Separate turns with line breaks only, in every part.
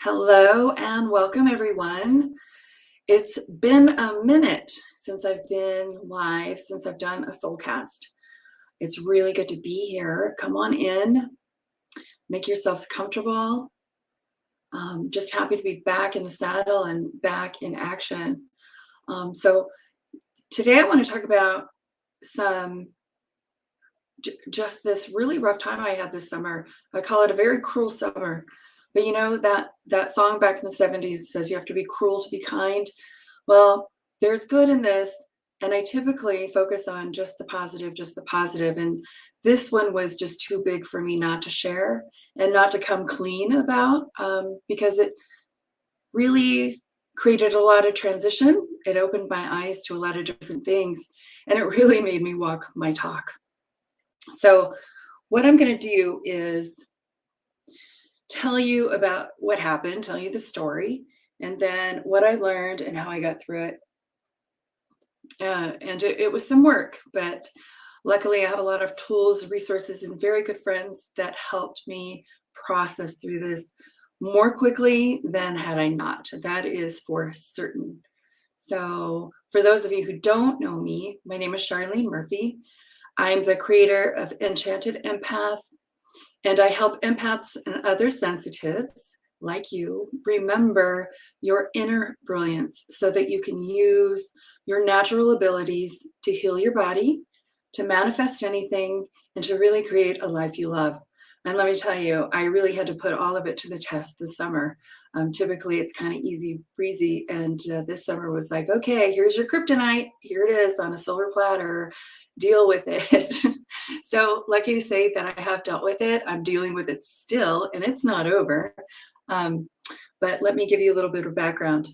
Hello and welcome, everyone. It's been a minute since I've been live, since I've done a soulcast. It's really good to be here. Come on in, make yourselves comfortable. Just happy to be back in the saddle and back in action. So today I want to talk about some just this really rough time I had this summer. I call it a very cruel summer. But you know that song back in the 70s says you have to be cruel to be kind. Well, there's good in this, and I typically focus on just the positive, just the positive. And this one was just too big for me not to share and not to come clean about because it really created a lot of transition. It opened my eyes to a lot of different things, and it really made me walk my talk. So, what I'm going to do is tell you about what happened, tell you the story, and then what I learned and how I got through it. And it was some work, but luckily I have a lot of tools, resources, and very good friends that helped me process through this more quickly than had I not. That is for certain. So, for those of you who don't know me, my name is Charlene Murphy. I'm the creator of Enchanted Empath, and I help empaths and other sensitives like you remember your inner brilliance so that you can use your natural abilities to heal your body, to manifest anything, and to really create a life you love. And let me tell you, I really had to put all of it to the test this summer. Typically, it's kind of easy breezy. And this summer was like, okay, here's your kryptonite. Here it is on a silver platter. Deal with it. So, lucky to say that I have dealt with it. I'm dealing with it still, and it's not over. But let me give you a little bit of background.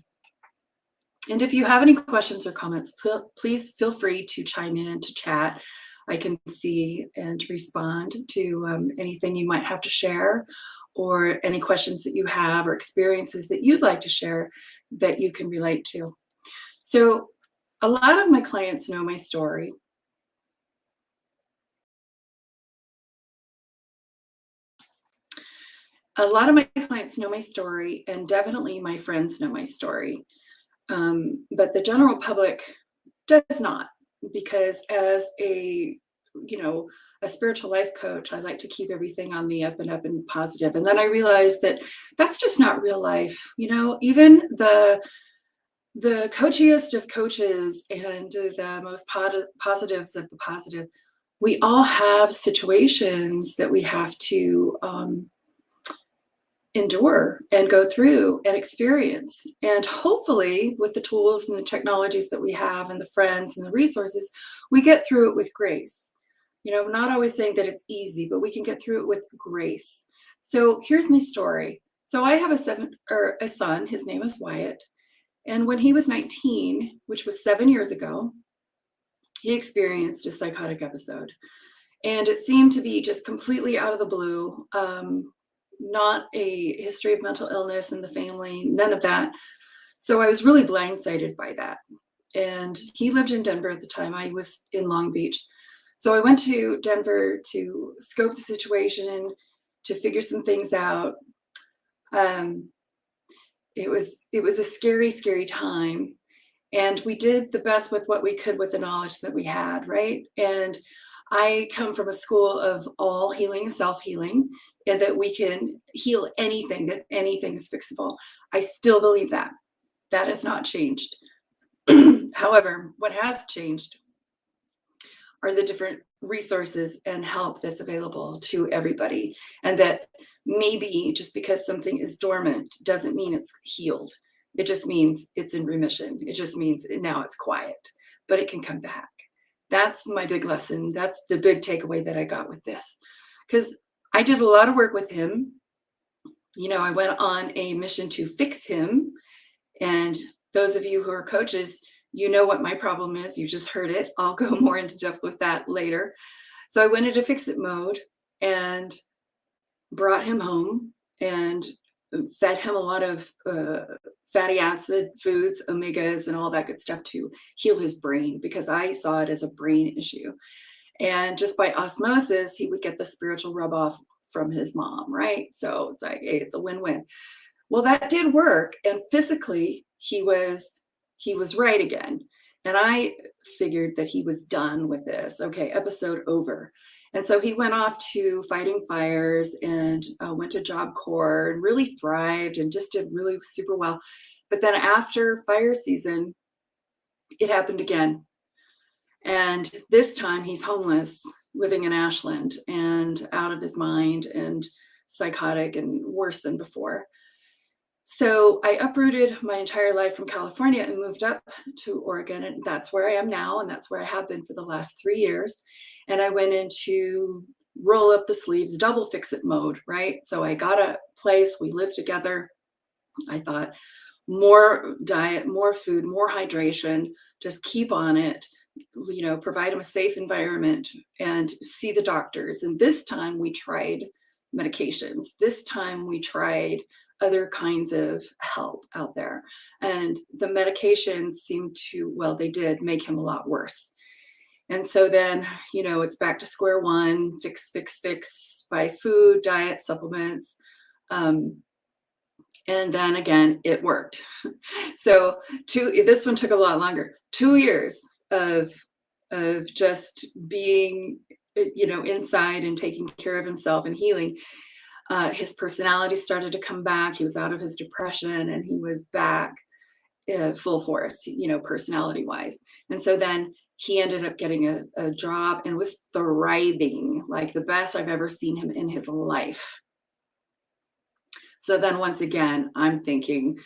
And if you have any questions or comments, please feel free to chime in to chat. I can see and respond to anything you might have to share or any questions that you have or experiences that you'd like to share that you can relate to. So a lot of my clients know my story. A lot of my clients know my story, and definitely my friends know my story. But the general public does not, because as a spiritual life coach, I like to keep everything on the up and up and positive. And then I realized that that's just not real life. Even the coachiest of coaches and the most positives of the positive, we all have situations that we have to endure and go through and experience. And hopefully, with the tools and the technologies that we have and the friends and the resources, we get through it with grace. Not always saying that it's easy, but we can get through it with grace. So here's my story. So I have a son. His name is Wyatt. And when he was 19, which was 7 years ago, he experienced a psychotic episode. And it seemed to be just completely out of the blue. Not a history of mental illness in the family, none of that. So I was really blindsided by that. And he lived in Denver at the time. I was in Long Beach. So I went to Denver to scope the situation, to figure some things out. It was a scary, scary time. And we did the best with what we could with the knowledge that we had, right? And I come from a school of all healing, self-healing, and that we can heal anything, that anything's fixable. I still believe that. That has not changed. However, what has changed are the different resources and help that's available to everybody. And that maybe just because something is dormant doesn't mean it's healed. It just means it's in remission. It just means now it's quiet, but it can come back. That's my big lesson. That's the big takeaway that I got with this. Because I did a lot of work with him. I went on a mission to fix him. And those of you who are coaches, you know what my problem is. You just heard it. I'll go more into depth with that later. So I went into fix-it mode and brought him home and fed him a lot of fatty acid foods, omegas, and all that good stuff to heal his brain, because I saw it as a brain issue. And just by osmosis, he would get the spiritual rub off from his mom, right? So it's like, hey, it's a win-win. Well, that did work, and physically, he was right again, and I figured that he was done with this. Okay, episode over. And so he went off to fighting fires and went to Job Corps and really thrived and just did really super well. But then after fire season, it happened again. And this time he's homeless, living in Ashland and out of his mind and psychotic and worse than before. So I uprooted my entire life from California and moved up to Oregon. And that's where I am now. And that's where I have been for the last 3 years. And I went into roll up the sleeves, double fix it mode, right? So I got a place, we lived together. I thought more diet, more food, more hydration, just keep on it, provide them a safe environment and see the doctors. And this time we tried medications. This time we tried other kinds of help out there. And the medications seemed to, well, they did make him a lot worse. And so then, it's back to square one, fix, fix, fix, buy food, diet, supplements. Um, and then again, it worked. So this one took a lot longer. 2 years of just being, inside and taking care of himself and healing. His personality started to come back. He was out of his depression and he was back full force, personality wise. And so then he ended up getting a job and was thriving, like the best I've ever seen him in his life. So then once again, I'm thinking,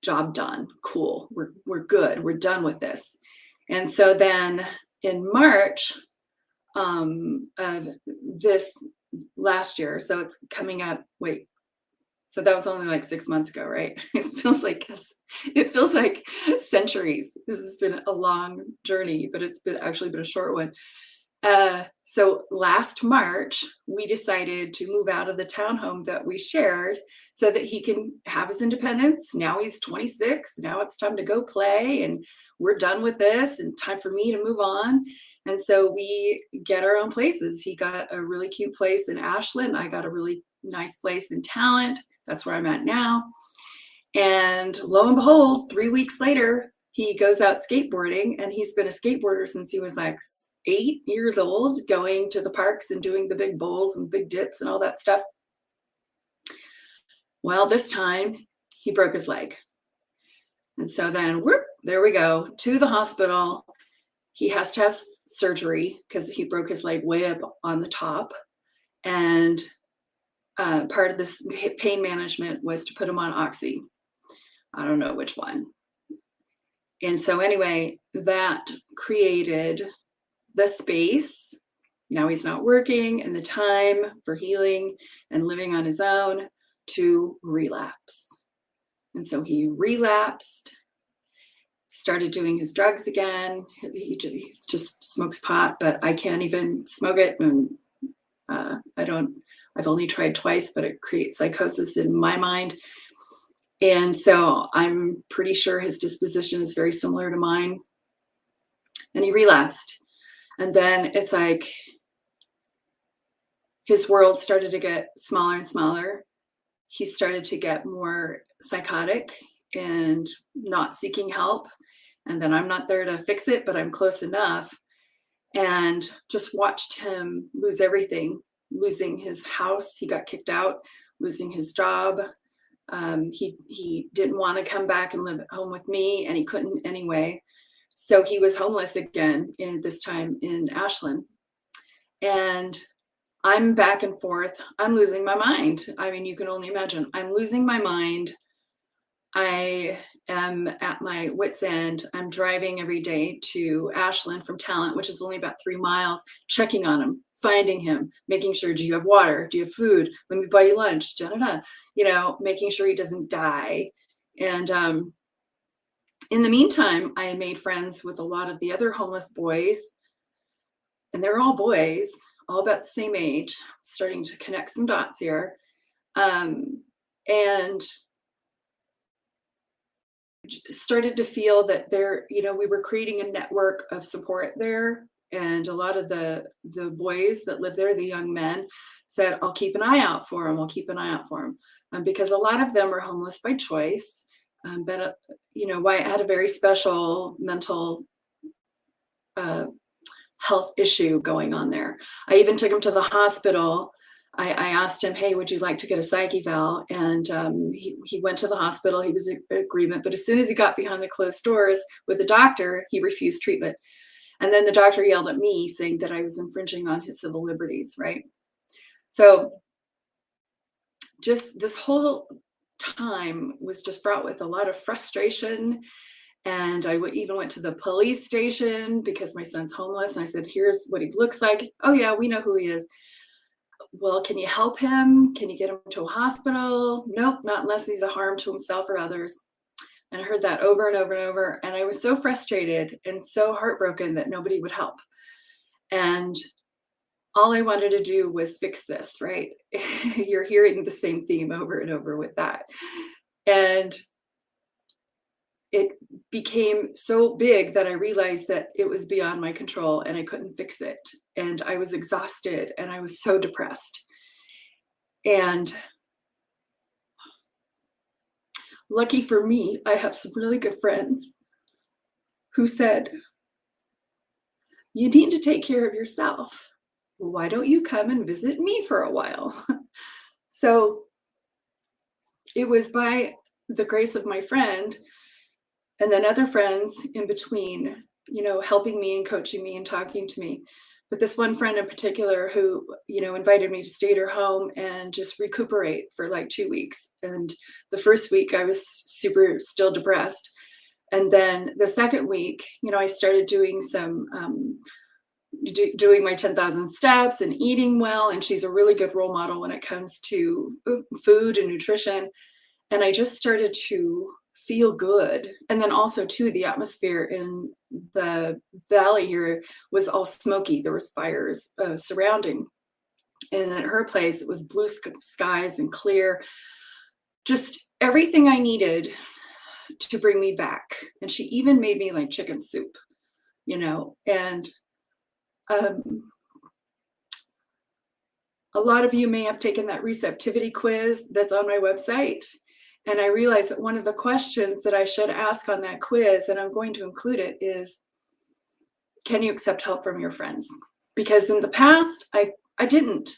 job done. Cool. We're good. We're done with this. And so then in March of this last year, so it's coming up. Wait, so that was only like 6 months ago, right? It feels like centuries. This has been a long journey, but it's been actually been a short one. So last March, we decided to move out of the townhome that we shared so that he can have his independence. Now he's 26. Now it's time to go play, and we're done with this, and time for me to move on. And so we get our own places. He got a really cute place in Ashland. I got a really nice place in Talent. That's where I'm at now. And lo and behold, 3 weeks later, he goes out skateboarding, and he's been a skateboarder since he was like 8 years old, going to the parks and doing the big bowls and big dips and all that stuff. Well, this time he broke his leg. And so then there we go to the hospital. He has to have surgery because he broke his leg way up on the top. And part of this pain management was to put him on oxy. I don't know which one. And so anyway, that created the space. Now he's not working and the time for healing and living on his own to relapse. And so he relapsed, started doing his drugs again. He just smokes pot, but I can't even smoke it. And I've only tried twice, but it creates psychosis in my mind. And so I'm pretty sure his disposition is very similar to mine. And he relapsed. And then it's like his world started to get smaller and smaller. He started to get more psychotic and not seeking help. And then I'm not there to fix it, but I'm close enough. And just watched him lose everything, losing his house. He got kicked out, losing his job. He didn't want to come back and live at home with me, and he couldn't anyway. So he was homeless again, this time in Ashland. And I'm back and forth. I'm losing my mind. I mean, you can only imagine. I'm losing my mind. I am at my wit's end. I'm driving every day to Ashland from Talent, which is only about 3 miles, checking on him, finding him, making sure, do you have water? Do you have food? Let me buy you lunch, making sure he doesn't die. And in the meantime, I made friends with a lot of the other homeless boys, and they're all boys, all about the same age, starting to connect some dots here. And started to feel that we were creating a network of support there And a lot of the boys that live there, the young men, said, "I'll keep an eye out for him. I'll keep an eye out for him," because a lot of them are homeless by choice. But Wyatt had a very special mental uh, health issue going on there. I even took him to the hospital. I asked him, "Hey, would you like to get a psych eval?" And he went to the hospital. He was in agreement. But as soon as he got behind the closed doors with the doctor, he refused treatment. And then the doctor yelled at me saying that I was infringing on his civil liberties, right? So just this whole time was just fraught with a lot of frustration. And even went to the police station because my son's homeless. And I said, "Here's what he looks like." "Oh, yeah, we know who he is." "Well, can you help him? Can you get him to a hospital?" "Nope, not unless he's a harm to himself or others." And I heard that over and over and over. And I was so frustrated and so heartbroken that nobody would help. And all I wanted to do was fix this, right? You're hearing the same theme over and over with that. And it became so big that I realized that it was beyond my control and I couldn't fix it. And I was exhausted and I was so depressed. And lucky for me, I have some really good friends who said, "You need to take care of yourself. Why don't you come and visit me for a while?" So it was by the grace of my friend and then other friends in between, helping me and coaching me and talking to me. But this one friend in particular who, invited me to stay at her home and just recuperate for like 2 weeks. And the first week I was super still depressed. And then the second week, I started doing doing my 10,000 steps and eating well. And she's a really good role model when it comes to food and nutrition. And I just started to feel good. And then also too, the atmosphere in the valley here was all smoky. There was fires surrounding. And at her place, it was blue skies and clear, just everything I needed to bring me back. And she even made me like chicken soup, and um, a lot of you may have taken that receptivity quiz that's on my website. And I realized that one of the questions that I should ask on that quiz, and I'm going to include it, is, can you accept help from your friends? Because in the past, I didn't.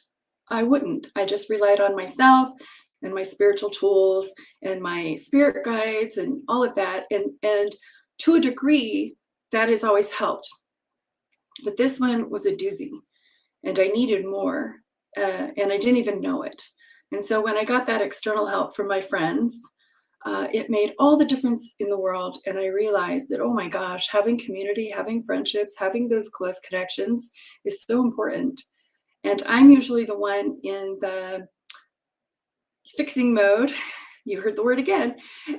I wouldn't. I just relied on myself and my spiritual tools and my spirit guides and all of that. And to a degree, that has always helped. But this one was a doozy, and I needed more, and I didn't even know it. And so when I got that external help from my friends, it made all the difference in the world. And I realized that, oh my gosh, having community, having friendships, having those close connections is so important. And I'm usually the one in the fixing mode. You heard the word again,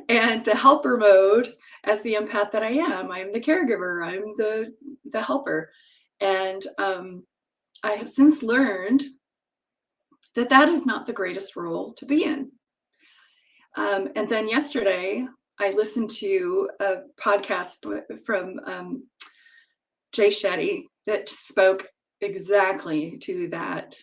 and the helper mode as the empath that I am. I'm the caregiver. I'm the helper. And I have since learned that that is not the greatest role to be in. And then yesterday, I listened to a podcast from Jay Shetty that spoke exactly to that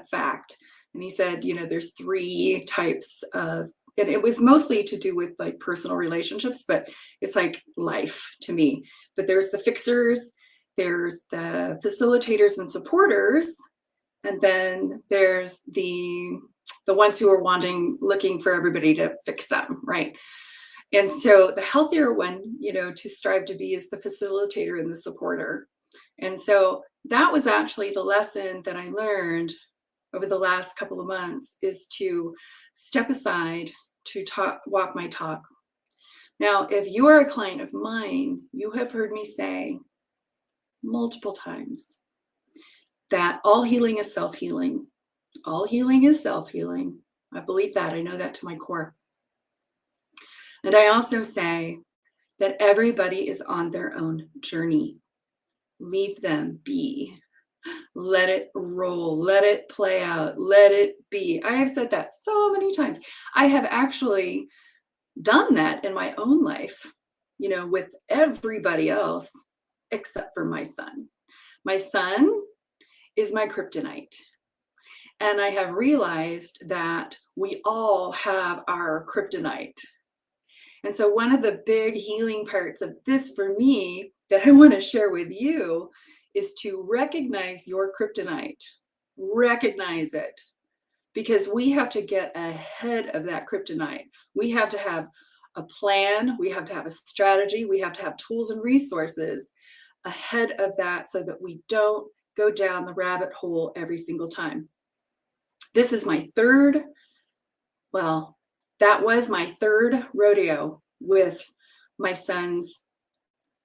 fact. And he said, there's 3 types of, and it was mostly to do with like personal relationships, but it's like life to me. But there's the fixers, there's the facilitators and supporters, and then there's the ones who are looking for everybody to fix them, right? And so the healthier one, to strive to be is the facilitator and the supporter. And so that was actually the lesson that I learned over the last couple of months, is to step aside to walk my talk. Now, if you are a client of mine, you have heard me say multiple times that all healing is self-healing. All healing is self-healing. I believe that. I know that to my core. And I also say that everybody is on their own journey. Leave them be. Let it roll. Let it play out. Let it be. I have said that so many times. I have actually done that in my own life, with everybody else. except for my son. My son is my kryptonite. And I have realized that we all have our kryptonite. And so one of the big healing parts of this for me that I want to share with you is to recognize your kryptonite. Recognize it. Because we have to get ahead of that kryptonite. We have to have a plan, we have to have a strategy, we have to have tools and resources ahead of that so that we don't go down the rabbit hole every single time. This is my third, well, that was my third rodeo with my son's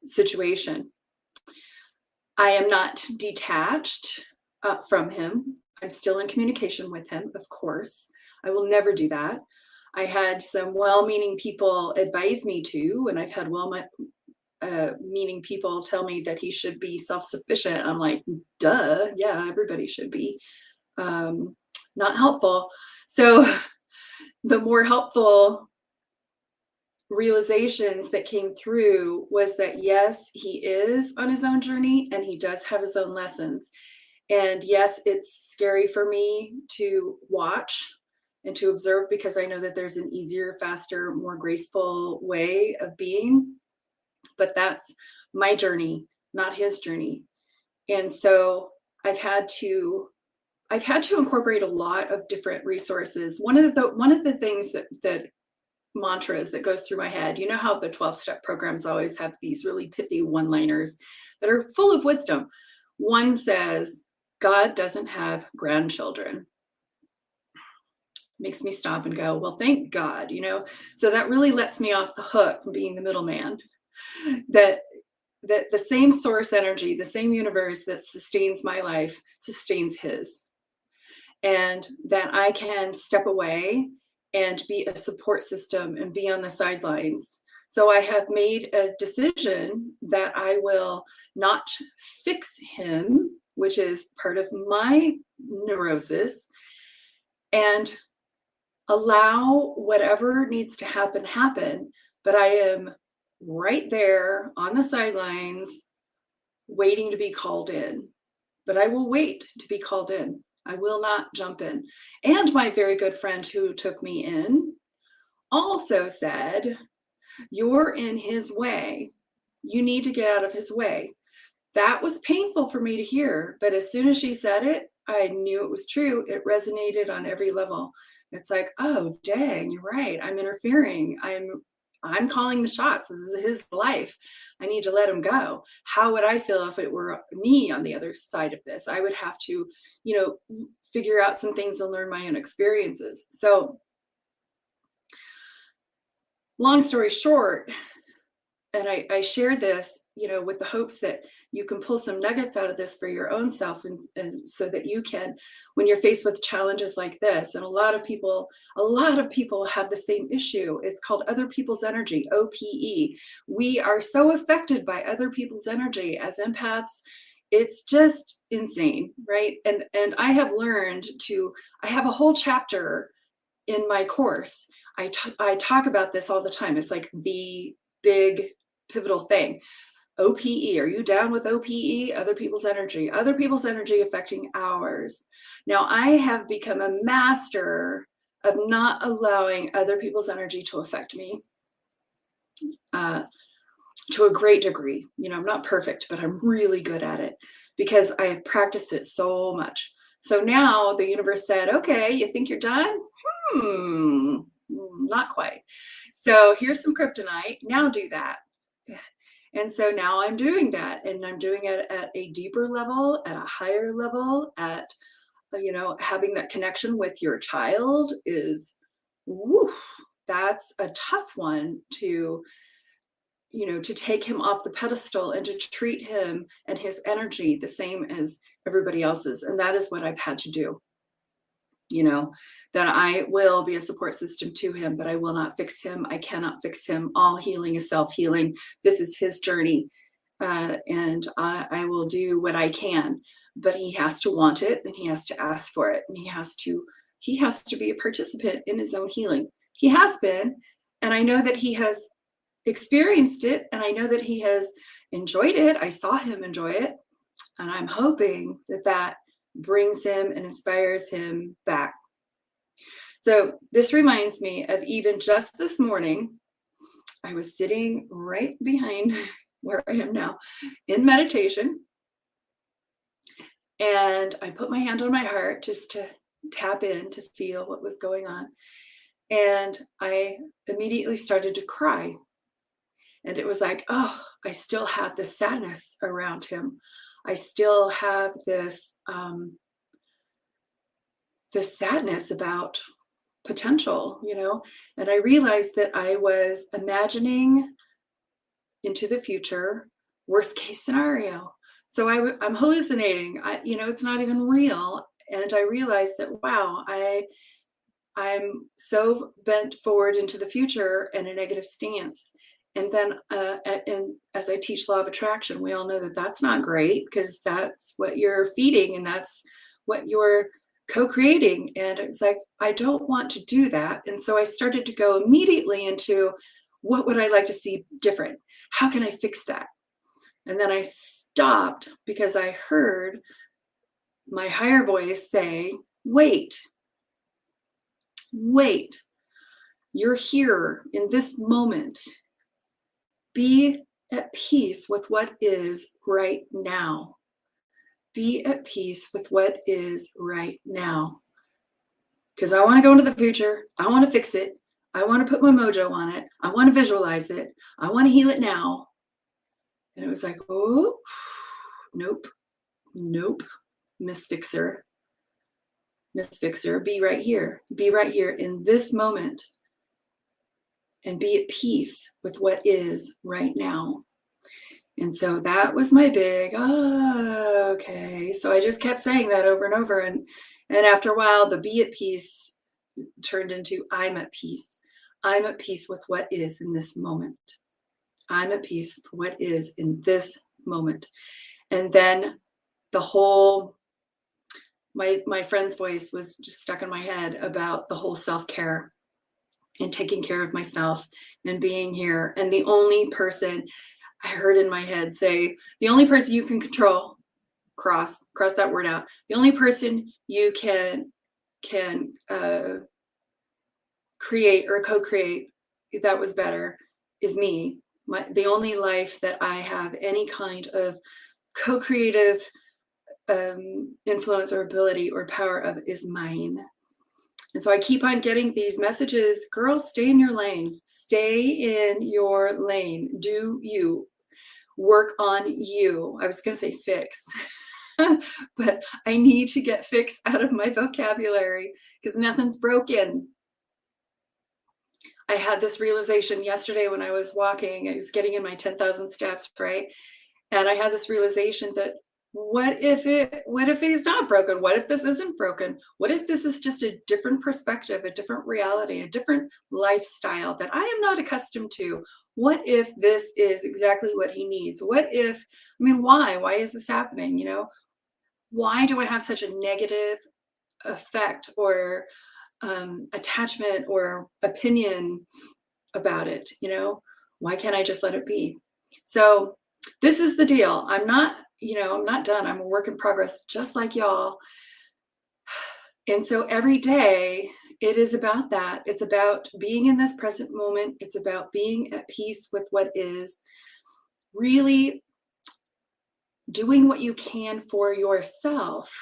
situation. I am not detached from him. I'm still in communication with him, of course. I will never do that. I had some well-meaning people advise me to, and I've had well-meaning people tell me that he should be self-sufficient. I'm like, duh, yeah, everybody should be. Not helpful. So the more helpful realizations that came through was that, yes, he is on his own journey and he does have his own lessons. And yes, it's scary for me to watch and to observe because I know that there's an easier, faster, more graceful way of being. But that's my journey, not his journey. And so I've had to incorporate a lot of different resources. One of the things that mantras that goes through my head, you know how the 12-step programs always have these really pithy one-liners that are full of wisdom. One says, God doesn't have grandchildren. Makes me stop and go, well, thank God, So that really lets me off the hook from being the middleman. That the same source energy, the same universe that sustains my life sustains his. And that I can step away and be a support system and be on the sidelines. So I have made a decision that I will not fix him, which is part of my neurosis, and allow whatever needs to happen. But I am right there on the sidelines waiting to be called in. But I will wait to be called in. I will not jump in. And my very good friend who took me in also said, you're in his way. You need to get out of his way. That was painful for me to hear. But as soon as she said it, I knew it was true. It resonated on every level. It's like, oh, dang, you're right. I'm interfering. I'm calling the shots. This is his life. I need to let him go. How would I feel if it were me on the other side of this? I would have to, figure out some things and learn my own experiences. So long story short, and I share this, with the hopes that you can pull some nuggets out of this for your own self and so that you can, when you're faced with challenges like this, and a lot of people have the same issue. It's called other people's energy, OPE. We are so affected by other people's energy as empaths. It's just insane, right? And I have learned I have a whole chapter in my course. I talk about this all the time. It's like the big pivotal thing. OPE, are you down with OPE? Other people's energy affecting ours. Now, I have become a master of not allowing other people's energy to affect me to a great degree. I'm not perfect, but I'm really good at it because I have practiced it so much. So now the universe said, okay, you think you're done? Not quite. So here's some kryptonite. Now do that. And so now I'm doing that, and I'm doing it at a deeper level, at a higher level, at, having that connection with your child is, that's a tough one to take him off the pedestal and to treat him and his energy the same as everybody else's. And that is what I've had to do. That I will be a support system to him, but I will not fix him. I cannot fix him. All healing is self-healing. This is his journey. And I will do what I can, but he has to want it and he has to ask for it. And he has to be a participant in his own healing. He has been, and I know that he has experienced it. And I know that he has enjoyed it. I saw him enjoy it. And I'm hoping that that brings him and inspires him back. So this reminds me of even just this morning, I was sitting right behind where I am now in meditation. And I put my hand on my heart just to tap in to feel what was going on. And I immediately started to cry. And it was like, oh, I still have this sadness around him. I still have this sadness about potential, and I realized that I was imagining into the future, worst case scenario. So I'm hallucinating. It's not even real. And I realized that, wow, I'm so bent forward into the future in a negative stance. And then, and as I teach law of attraction, we all know that that's not great, because that's what you're feeding and that's what you're co-creating. And it's like, I don't want to do that. And so I started to go immediately into, what would I like to see different? How can I fix that? And then I stopped because I heard my higher voice say, wait, you're here in this moment. Be at peace with what is right now. Be at peace with what is right now. Because I want to go into the future. I want to fix it. I want to put my mojo on it. I want to visualize it. I want to heal it now. And it was like, oh, nope, Miss Fixer, be right here in this moment, and be at peace with what is right now. And so that was my big, okay. So I just kept saying that over and over. And after a while, the be at peace turned into I'm at peace. I'm at peace with what is in this moment. I'm at peace for what is in this moment. And then the whole, my friend's voice was just stuck in my head about the whole self-care and taking care of myself and being here. And the only person I heard in my head say, the only person you can control, cross that word out. The only person you can create or co-create, if that was better, is me. The only life that I have any kind of co-creative influence or ability or power of is mine. And so I keep on getting these messages, girl, stay in your lane. Stay in your lane. Do you. Work on you. I was going to say fix, but I need to get fix out of my vocabulary, because nothing's broken. I had this realization yesterday when I was walking. I was getting in my 10,000 steps, right? And I had this realization that what if he's not broken? What if this isn't broken? What if this is just a different perspective, a different reality, a different lifestyle that I am not accustomed to? What if this is exactly what he needs? What if, why is this happening? Why do I have such a negative effect or attachment or opinion about it? Why can't I just let it be? So this is the deal. I'm not done. I'm a work in progress, just like y'all. And so every day it is about that. It's about being in this present moment. It's about being at peace with what is, really doing what you can for yourself,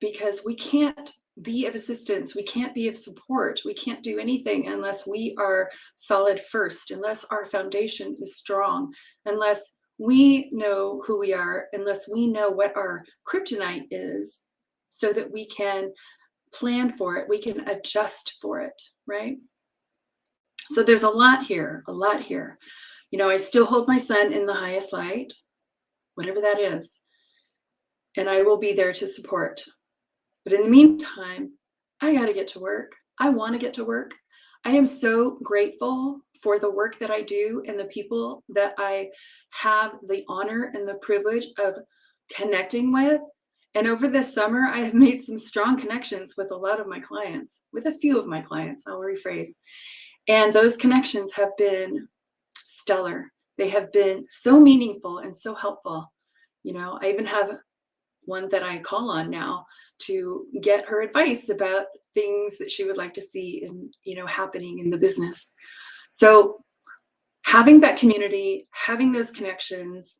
because we can't be of assistance. We can't be of support. We can't do anything unless we are solid first, unless our foundation is strong, unless we know who we are, unless we know what our kryptonite is, so that we can plan for it, we can adjust for it, right? So there's a lot here. I still hold my son in the highest light, whatever that is, and I will be there to support. But in the meantime, I got to get to work. I want to get to work. I am so grateful for the work that I do and the people that I have the honor and the privilege of connecting with. And over this summer, I have made some strong connections with a lot of my clients, with a few of my clients, I'll rephrase. And those connections have been stellar. They have been so meaningful and so helpful. I even have one that I call on now to get her advice about things that she would like to see happening in the business. So having that community, having those connections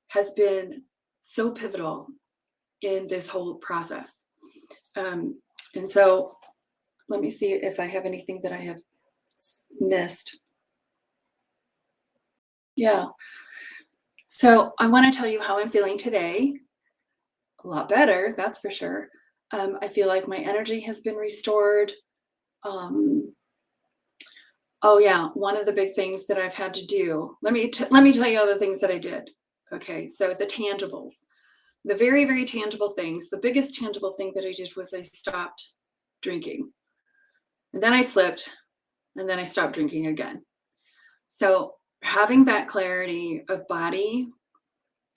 has been so pivotal in this whole process. And so let me see if I have anything that I have missed. Yeah. So I want to tell you how I'm feeling today. A lot better, that's for sure. I feel like my energy has been restored. Um, oh yeah, one of the big things that I've had to do. Let me tell you all the things that I did. Okay, so the tangibles, the very, very tangible things. The biggest tangible thing that I did was I stopped drinking, and then I slipped, and then I stopped drinking again. So having that clarity of body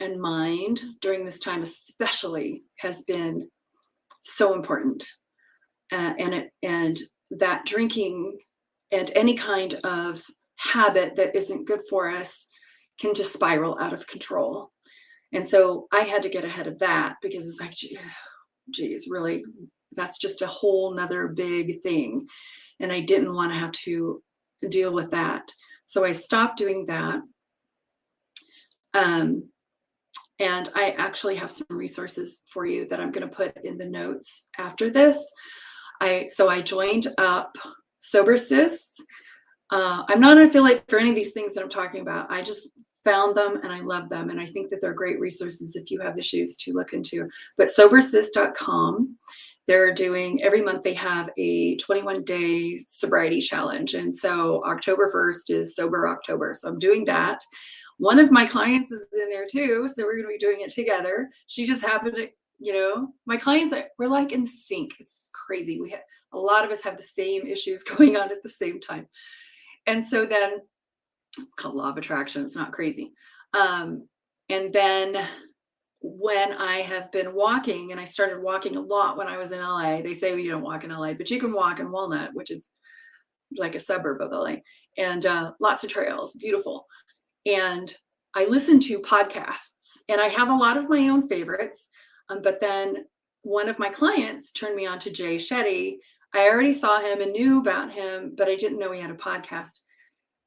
and mind during this time, especially, has been so important. And that drinking and any kind of habit that isn't good for us can just spiral out of control. And so I had to get ahead of that, because it's like, geez, really, that's just a whole nother big thing. And I didn't want to have to deal with that. So I stopped doing that. And I actually have some resources for you that I'm going to put in the notes after this. So I joined up Sober Sis. I'm not an affiliate for any of these things that I'm talking about. I just found them and I love them. And I think that they're great resources if you have issues to look into. But sobersis.com, they're doing, every month they have a 21-day sobriety challenge. And so October 1st is Sober October. So I'm doing that. One of my clients is in there too. So we're going to be doing it together. She just happened to, my clients, we're like in sync. It's crazy. A lot of us have the same issues going on at the same time. And so then it's called law of attraction. It's not crazy. And then when I have been walking, and I started walking a lot when I was in LA, they say you don't walk in LA, but you can walk in Walnut, which is like a suburb of LA, and lots of trails, beautiful. And I listen to podcasts, and I have a lot of my own favorites. But then one of my clients turned me on to Jay Shetty. I already saw him and knew about him, but I didn't know he had a podcast.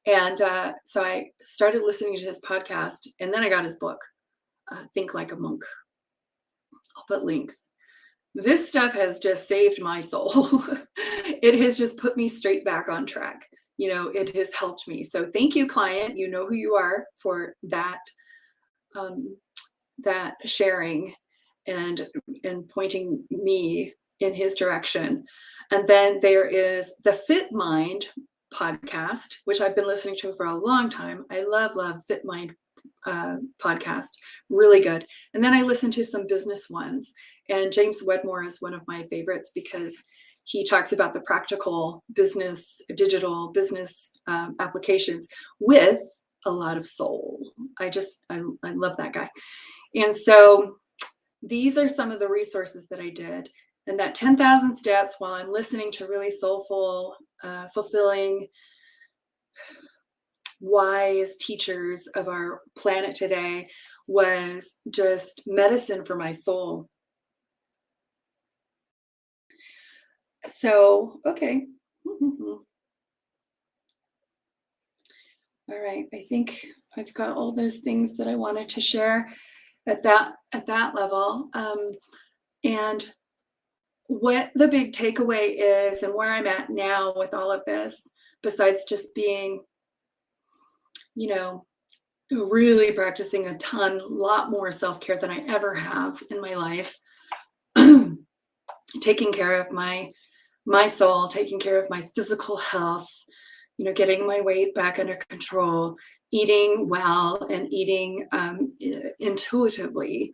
And so I started listening to his podcast, and then I got his book, Think Like a Monk. I'll put links. This stuff has just saved my soul. It has just put me straight back on track. It has helped me. So thank you, client. You know who you are, for that sharing and pointing me in his direction. And then there is the Fit Mind podcast, which I've been listening to for a long time. I love Fit Mind podcast, really good. And then I listen to some business ones, and James Wedmore is one of my favorites because he talks about the practical business, digital business applications with a lot of soul. I love that guy. And so these are some of the resources that I did. And that 10,000 steps while I'm listening to really soulful, fulfilling, wise teachers of our planet today was just medicine for my soul. So, okay. All right. I think I've got all those things that I wanted to share at that level. And what the big takeaway is, and where I'm at now with all of this, besides just being, really practicing a lot more self-care than I ever have in my life, taking care of my soul, taking care of my physical health, getting my weight back under control, eating well and eating intuitively.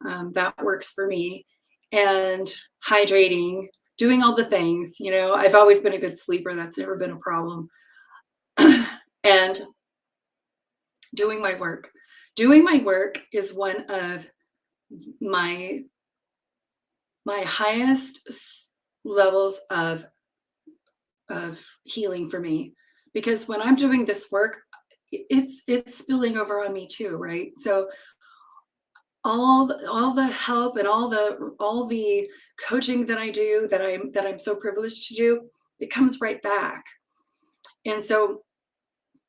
That works for me. And hydrating, doing all the things. I've always been a good sleeper. That's never been a problem. And doing my work. Doing my work is one of my highest levels of healing for me, because when I'm doing this work, it's spilling over on me too, right? So all the help and all the coaching that I do, that I'm so privileged to do, it comes right back. And so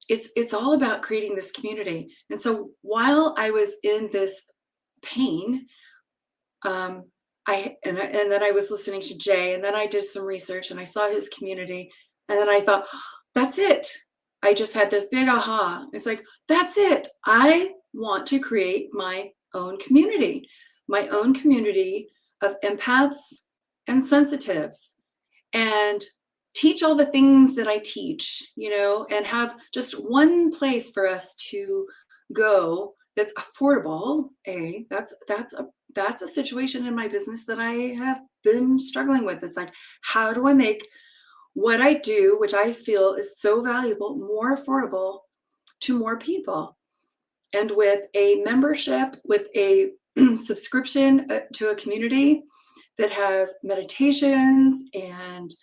it's all about creating this community. And so while I was in this pain, um, and then I was listening to Jay, and then I did some research and I saw his community, and then I thought, that's it. I just had this big aha. It's like, that's it. I want to create my own community of empaths and sensitives, and teach all the things that I teach, and have just one place for us to go that's affordable. That's a situation in my business that I have been struggling with. It's like, how do I make what I do, which I feel is so valuable, more affordable to more people? And with a membership, with a subscription to a community that has meditations and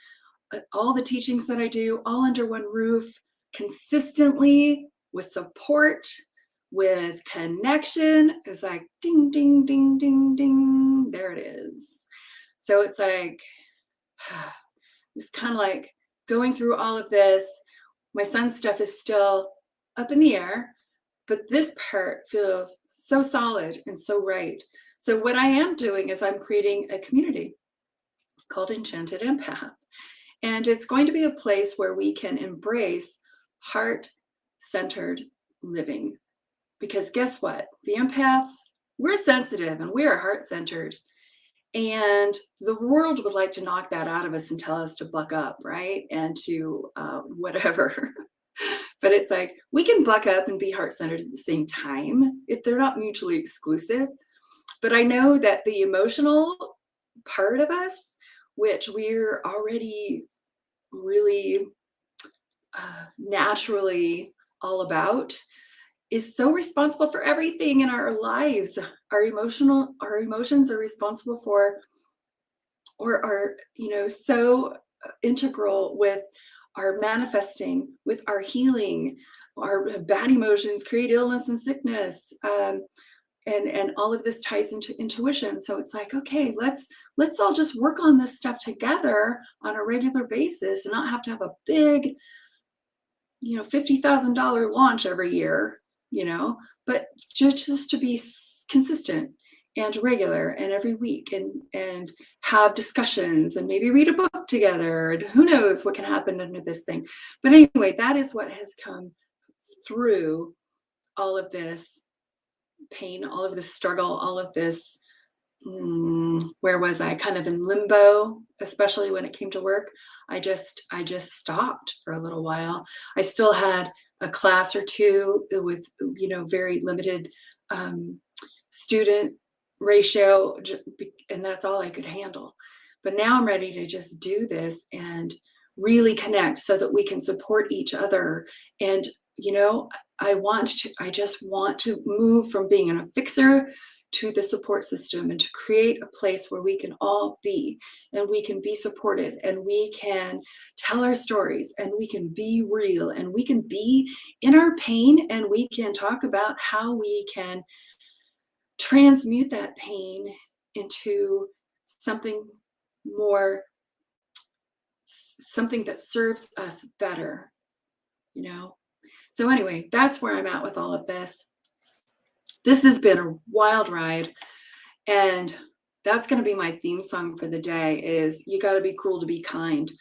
all the teachings that I do all under one roof, consistently, with support, with connection, is like ding, ding, ding, ding, ding. There it is. So it's like, it's kind of like going through all of this. My son's stuff is still up in the air, but this part feels so solid and so right. So what I am doing is I'm creating a community called Enchanted Empath. And it's going to be a place where we can embrace heart-centered living. Because guess what? The empaths, we're sensitive and we are heart-centered. And the world would like to knock that out of us and tell us to buck up, right? And to whatever. But it's like, we can buck up and be heart-centered at the same time. They're not mutually exclusive. But I know that the emotional part of us, which we're already really naturally all about, is so responsible for everything in our lives. Our emotions are responsible for, or are, so integral with our manifesting, with our healing. Our bad emotions create illness and sickness. And all of this ties into intuition. So it's like, okay, let's all just work on this stuff together on a regular basis, and not have to have a big, $50,000 launch every year, but just to be consistent and regular, and every week, and have discussions, and maybe read a book together, and who knows what can happen under this thing. But anyway, that is what has come through all of this pain, all of this struggle, all of this, where was I? Kind of in limbo, especially when it came to work. I just stopped for a little while. I still had a class or two with, very limited student ratio, and that's all I could handle. But now I'm ready to just do this and really connect so that we can support each other. And I just want to move from being a fixer to the support system, and to create a place where we can all be, and we can be supported, and we can tell our stories, and we can be real, and we can be in our pain, and we can talk about how we can transmute that pain into something more, something that serves us better, So anyway, that's where I'm at with all of this. This has been a wild ride, and that's going to be my theme song for the day, is you got to be cruel to be kind.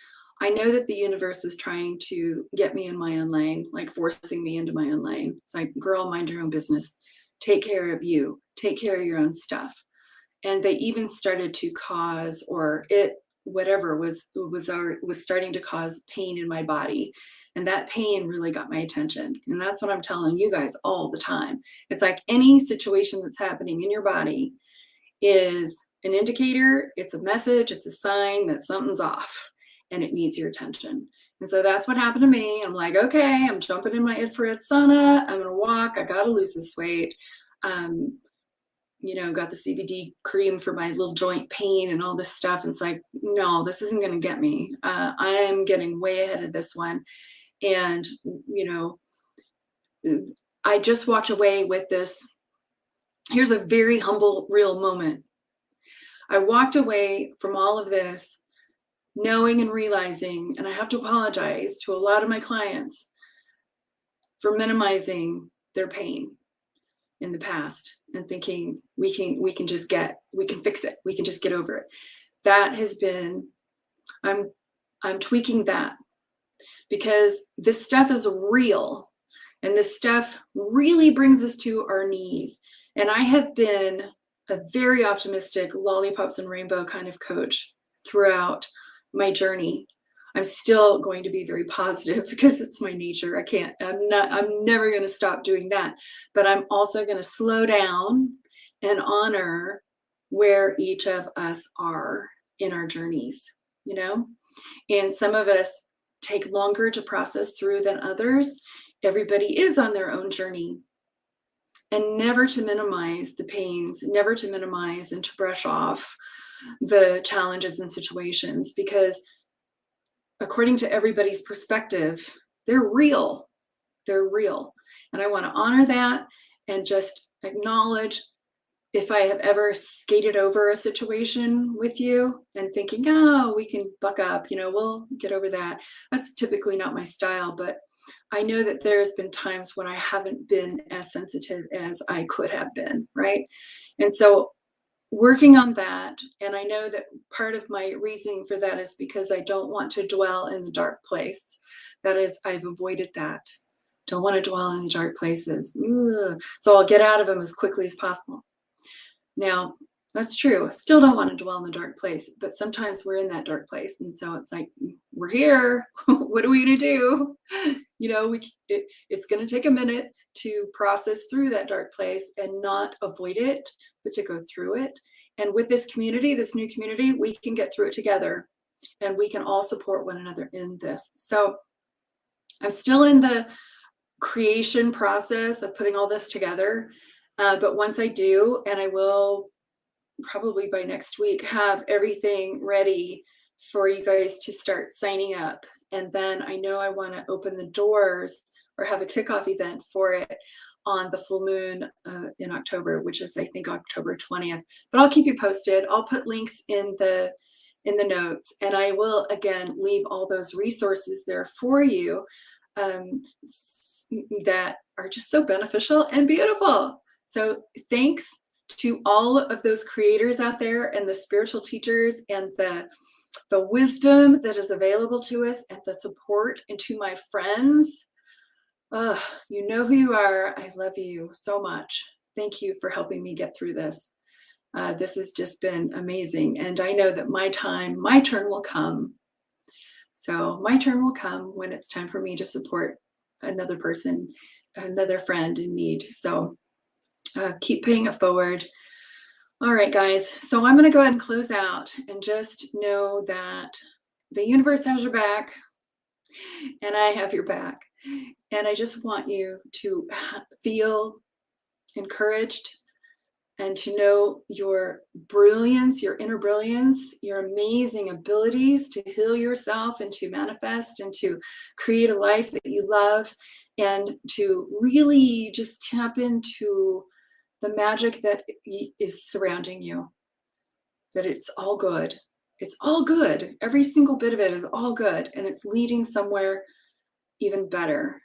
I know that the universe is trying to get me in my own lane, like forcing me into my own lane. It's like, girl, mind your own business. Take care of you. Take care of your own stuff. And they even started to cause, or whatever was starting to cause pain in my body. And that pain really got my attention. And that's what I'm telling you guys all the time. It's like, any situation that's happening in your body is an indicator, it's a message, it's a sign that something's off and it needs your attention. And so that's what happened to me. I'm like, okay, I'm jumping in my infrared sauna. I'm going to walk. I got to lose this weight. Got the CBD cream for my little joint pain and all this stuff. And it's like, no, this isn't going to get me. I'm getting way ahead of this one. And, I just walked away with this. Here's a very humble, real moment. I walked away from all of this knowing and realizing, and I have to apologize to a lot of my clients for minimizing their pain in the past and thinking we can fix it. We can just get over it. That has been, I'm tweaking that, because this stuff is real, and this stuff really brings us to our knees. And I have been a very optimistic lollipops and rainbow kind of coach throughout my journey. I'm still going to be very positive because it's my nature. I'm never going to stop doing that. But I'm also going to slow down and honor where each of us are in our journeys, you know? And some of us take longer to process through than others. Everybody is on their own journey. And never to minimize the pains, never to minimize and to brush off the challenges and situations, because according to everybody's perspective, they're real. They're real. And I want to honor that and just acknowledge if I have ever skated over a situation with you and thinking, oh, we can buck up, we'll get over that. That's typically not my style, but I know that there's been times when I haven't been as sensitive as I could have been, right? And so working on that, and I know that part of my reasoning for that is because I don't want to dwell in the dark place. That is, I've avoided that. Don't want to dwell in the dark places. Ugh. So I'll get out of them as quickly as possible. Now, that's true. I still don't want to dwell in the dark place, but sometimes we're in that dark place. And so it's like, we're here. What are we going to do? It's going to take a minute to process through that dark place and not avoid it, but to go through it. And with this community, this new community, we can get through it together, and we can all support one another in this. So I'm still in the creation process of putting all this together. But once I do, and I will probably by next week have everything ready for you guys to start signing up. And then I know I want to open the doors or have a kickoff event for it on the full moon in October, which is, I think, October 20th. But I'll keep you posted. I'll put links in the notes, and I will again leave all those resources there for you that are just so beneficial and beautiful. So thanks to all of those creators out there, and the spiritual teachers, and the wisdom that is available to us, and the support, and to my friends. You know who you are. I love you so much. Thank you for helping me get through this. This has just been amazing. And I know that my turn will come. So my turn will come when it's time for me to support another person, another friend in need. So keep paying it forward. All right, guys. So I'm going to go ahead and close out, and just know that the universe has your back, and I have your back. And I just want you to feel encouraged, and to know your brilliance, your inner brilliance, your amazing abilities to heal yourself, and to manifest, and to create a life that you love, and to really just tap into the magic that is surrounding you, that it's all good. It's all good. Every single bit of it is all good, and it's leading somewhere even better.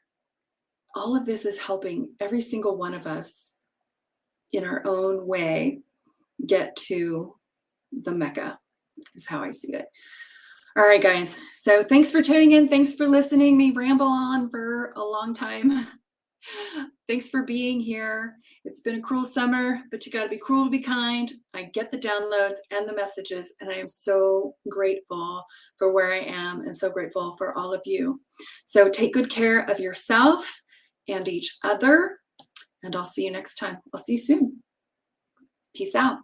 All of this is helping every single one of us in our own way get to the Mecca, is how I see it. All right, guys. So thanks for tuning in. Thanks for listening me ramble on for a long time. Thanks for being here. It's been a cruel summer, but you got to be cruel to be kind. I get the downloads and the messages, and I am so grateful for where I am, and so grateful for all of you. So take good care of yourself and each other, and I'll see you next time. I'll see you soon. Peace out.